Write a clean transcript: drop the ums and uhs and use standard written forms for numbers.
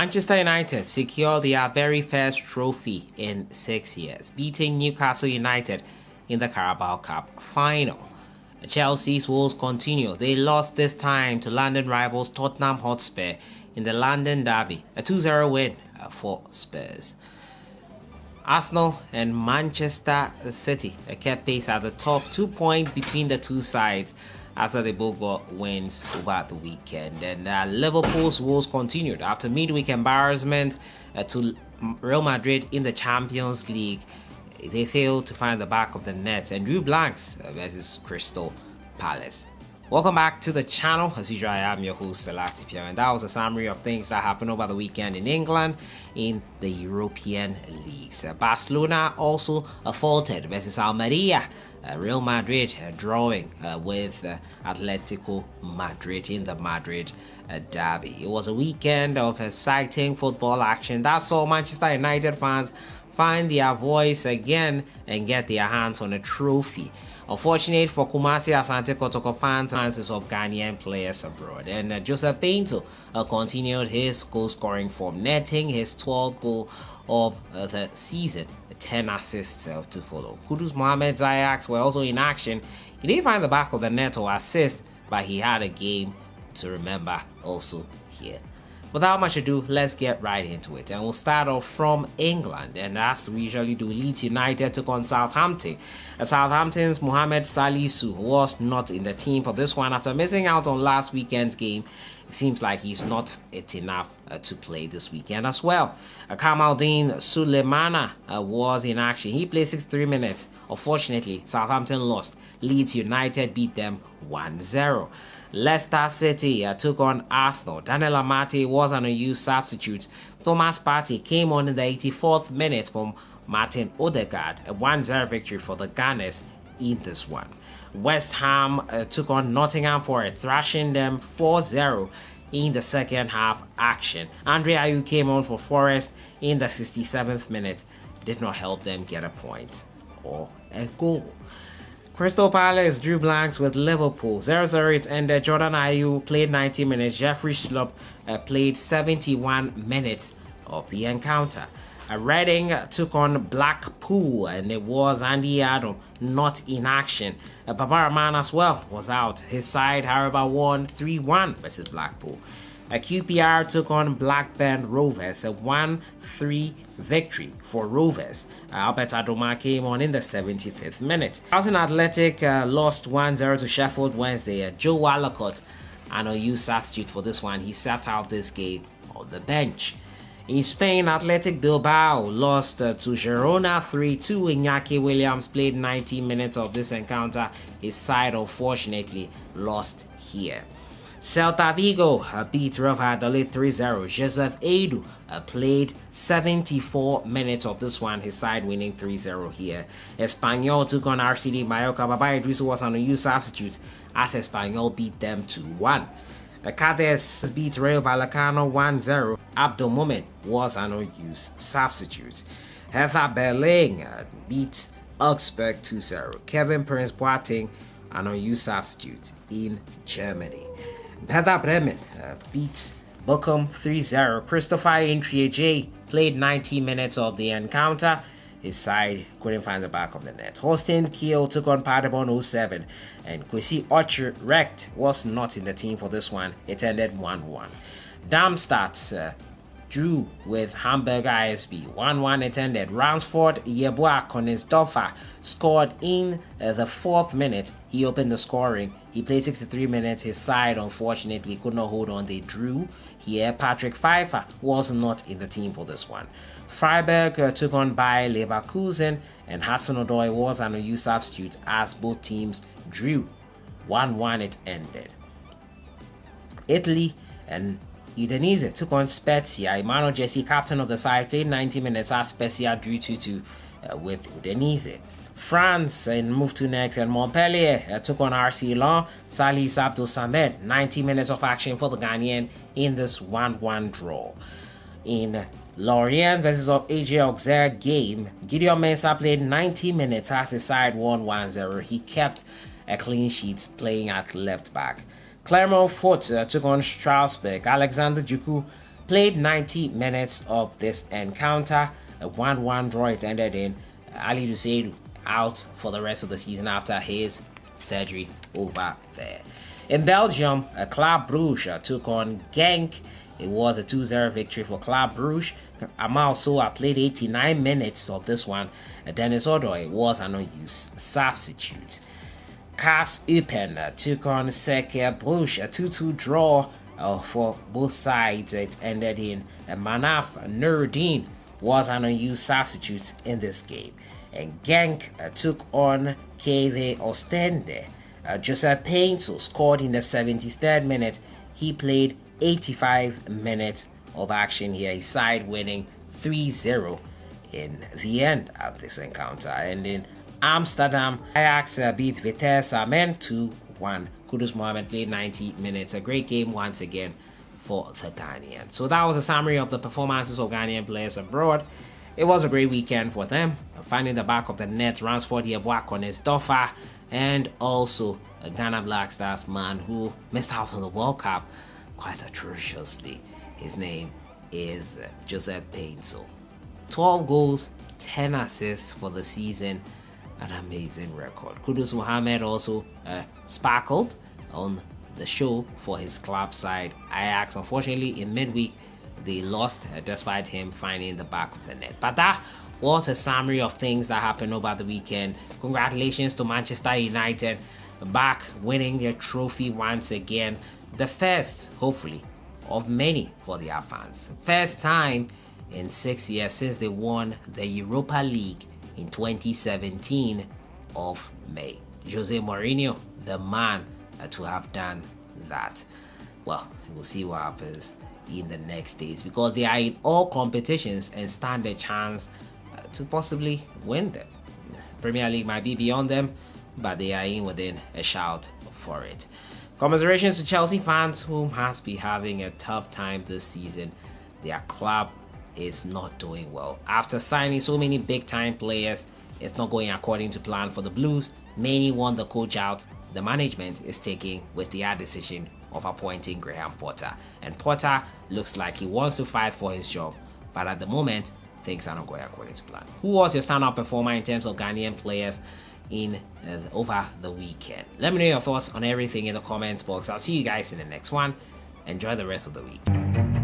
Manchester United secure their very first trophy in 6 years, beating Newcastle United in the Carabao Cup final. Chelsea's woes continue. They lost this time to London rivals Tottenham Hotspur in the London Derby, a 2-0 win for Spurs. Arsenal and Manchester City kept pace at the top, 2 points between the two sides after they both got wins over the weekend. And Liverpool's woes continued after midweek embarrassment to Real Madrid in the Champions League. They failed to find the back of the net and drew blanks versus Crystal Palace. Welcome back to the channel. As usual, I am your host, sellssi, and that was a summary of things that happened over the weekend in England in the European leagues. Barcelona also faltered versus Almeria. Real Madrid drawing with Atletico Madrid in the Madrid derby. It was a weekend of exciting football action that saw Manchester United fans find their voice again and get their hands on a trophy. Unfortunate for Kumasi Asante Kotoko fans of Ghanaian players abroad. And Joseph Painstil continued his goal-scoring form, netting his 12th goal of the season, 10 assists to follow. Kudus Mohamed Ziyech were also in action. He didn't find the back of the net or assist, but he had a game to remember also here. Without much ado, let's get right into it. And we'll start off from England. And as we usually do, Leeds United took on Southampton. Southampton's Mohamed Salisu was not in the team for this one after missing out on last weekend's game. It seems like he's not fit enough to play this weekend as well. Kamaldeen Sulemana was in action. He played 63 minutes. Unfortunately, Southampton lost. Leeds United beat them 1-0. Leicester City took on Arsenal. Daniel Amate was an unused substitute. Thomas Partey came on in the 84th minute from Martin Odegaard. A 1-0 victory for the Gunners in this one. West Ham took on Nottingham Forest, thrashing them 4-0 in the second half action. Andre Ayew came on for Forest in the 67th minute. Did not help them get a point or a goal. Crystal Palace drew blanks with Liverpool. 0-0 it ended. Jordan Ayew played 90 minutes. Jeffrey Schlupp played 71 minutes of the encounter. Reading took on Blackpool, and it was Andy Adam not in action. Babaraman as well was out. His side, however, won 3-1 versus Blackpool. QPR took on Blackburn Rovers, a 1-3 victory for Rovers. Albert Adoma came on in the 75th minute. Charlton Athletic lost 1-0 to Sheffield Wednesday. Joe Wallacott, an unused substitute for this one, he sat out this game on the bench. In Spain, Athletic Bilbao lost to Girona 3-2. Iñaki Williams played 90 minutes of this encounter. His side unfortunately lost here. Celta Vigo beat Real Valladolid 3-0. Joseph Edu played 74 minutes of this one, his side winning 3-0 here. Espanyol took on RCD Mallorca. Baba Idrisu was an unused substitute as Espanyol beat them 2-1. Cadiz beat Rayo Vallecano 1-0. Abdul Mumin was an unused substitute. Hertha Berlin beat Augsburg 2-0. Kevin Prince Boateng, an unused substitute in Germany. Werder Bremen beat Bochum 3-0. Christopher Intriege played 90 minutes of the encounter. His side couldn't find the back of the net. Holstein Kiel took on Paderborn 07, and Kwesi Otterrecht was not in the team for this one. It ended 1-1. Darmstadt drew with Hamburg ISB 1-1. It ended. Ransford Yeaboah Koningsdorfer scored in the 4th minute. He opened the scoring. He played 63 minutes. His side unfortunately could not hold on. They drew here. Patrick Pfeiffer was not in the team for this one. Freiburg took on Bayer Leverkusen, and Hassan Odoi was an unused substitute as both teams drew. 1-1 it ended. Italy and Udinese took on Spezia. Emmanuel Jesse, captain of the side, played 90 minutes as Spezia drew 2-2 with Udinese. France and moved to next, and Montpellier took on RC Lens. Salis Abdul Samed, 90 minutes of action for the Ghanaian in this 1-1 draw. In Lorient versus AJ Auxerre game, Gideon Mensah played 90 minutes as his side won 1-0. He kept a clean sheet playing at left back. Clermont Foot took on Strasbourg. Alexander Juku Played 90 minutes of this encounter, a 1-1 draw it ended in. Ali Duseidu out for the rest of the season after his surgery over there. In Belgium, Club Brugge took on Genk. It was a 2-0 victory for Club Brugge. Amal Soa played 89 minutes of this one. Dennis Odoi was an unused substitute. Cas Eupen took on Cercle Brugge, a 2-2 draw for both sides. It ended in Manaf Nuruddin was an unused substitute in this game. And Genk took on KV Ostende. Joseph Painstil scored in the 73rd minute. He played 85 minutes of action here. His side winning 3-0 in the end of this encounter. And in Amsterdam, Ajax beat Vitesse Amen 2-1. Kudus Mohammed played 90 minutes. A great game once again for the Ghanaian. So that was a summary of the performances of Ghanaian players abroad. It was a great weekend for them. Finding the back of the net, Ransford, Yeaboah, Cornes Doffa, and also a Ghana Black Stars man who missed out on the World Cup quite atrociously. His name is Joseph Painstil. 12 goals, 10 assists for the season. An amazing record. Kudus Mohammed also sparkled on the show for his club side Ajax. Unfortunately, in midweek, they lost despite him finding the back of the net. But that was a summary of things that happened over the weekend. Congratulations to Manchester United, back winning their trophy once again. The first, hopefully, of many for their fans. First time in 6 years since they won the Europa League in 2017 of May. Jose Mourinho, the man to have done that. Well, we'll see what happens in the next days, because they are in all competitions and stand a chance to possibly win them. Premier League might be beyond them, but they are in within a shout for it. Commiserations to Chelsea fans who must be having a tough time this season. Their club is not doing well. After signing so many big-time players, it's not going according to plan for the Blues. Many want the coach out. The management is taking with their decision of appointing Graham Potter. And Potter looks like he wants to fight for his job, but at the moment, things are not going according to plan. Who was your standout performer in terms of Ghanaian players in over the weekend? Let me know your thoughts on everything in the comments box. I'll see you guys in the next one. Enjoy the rest of the week.